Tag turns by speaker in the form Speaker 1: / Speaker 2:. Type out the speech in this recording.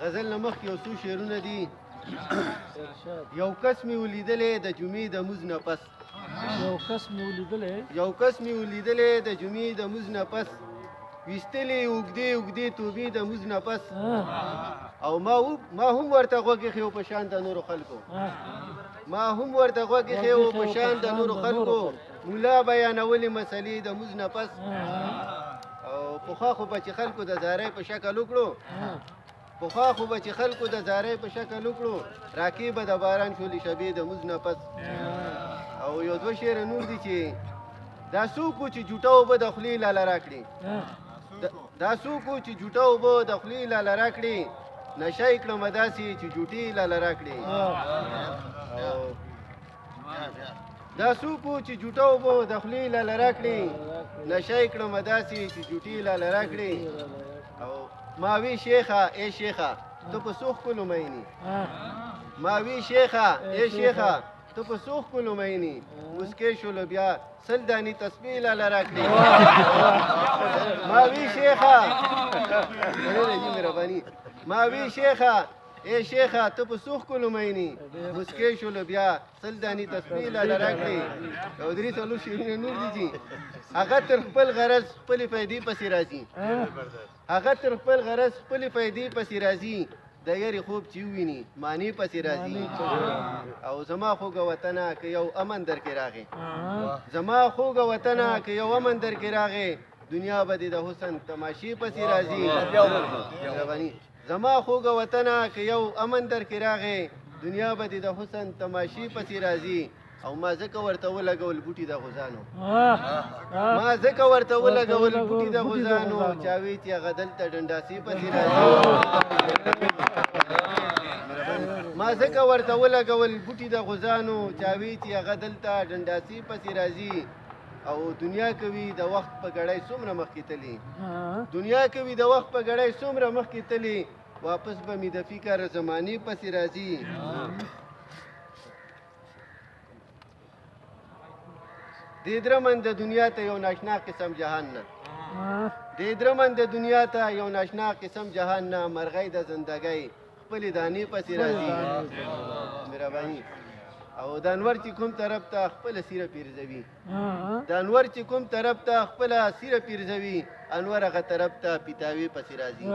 Speaker 1: غزل نه مخکې یو څو شعرونه دي. یو کس مې ولیدلی د جمعې د مونځ نه پس.
Speaker 2: یو کس مې
Speaker 1: ولیدلی د جمعې د مونځ نه پس، ویستلې اوږدې اوږدې توبې د مونځ نه پس. او ما هم ورته غوږ ایښی و په شان د نورو خلکو. په شان د نورو خلکو. ملا بیانولې مسلې د مونځ نه پس. او پخوا خو به چې خلکو د زارۍ په شکل وکړو، راکې به د باران شولې شبې د مونځ نه پس. او یو دوه شعره نور دي چې دا څوک و چې جوټه اوبه د خولې لاله راکړي، نشه یې کړمه داسې چې جوټې لاله راکړي. دا څوک و چې جوټه اوبه د خولې لاله راکړي، نشه یې کړمه داسې چې جوټې لاله راکړي. او ماوی شیخه ای شیخه تو په څو ښکلو مینې، تو په څو ښکلو مینې، مسکې شولو بیا سل دانې تسبیح لاله راکړي. ماوی شیخه ای شیخه تو په څو ښکلو مینې، مسکې شولو بیا سل دانې تسبیح لاله راکړي. او درې څلور شعرونه نور دي چې هغه تر خپل غرض خپلې فایدې پسې راځي، د یاري خوب چې وویني معنی پسې راځي. او زما خوږه وطنه که یو امن درکې راغې، دنیا به دې د حسن تماشې پسې راځي. زما خوږه وطنه که یو امن درکې راغې، دنیا به دې د حسن تماشې پسې راځي. او ما ځکه ورته ولګول بوټي د غوزانو، چاوي چې هغه دلته ډنډاسې پسې راځي. ما ځکه ورته ولګول بوټي د غوزانو، چاوي چې هغه دلته ډنډاسې پسې راځي. او دنیا کوي د وخت په ګړۍ څومره مخکې تلي، واپس به مې د فکر زمانې پسې راځي. دې درمن د دنیا ته یو ناشنا قسم جهان نه، مرغۍ د زندګۍ خپلې دانې پسې راځي. مهرباني. او د انور چې کوم طرف ته خپله سیره پیرزوي، انور هغه طرف ته پیتاوي پسې راځي.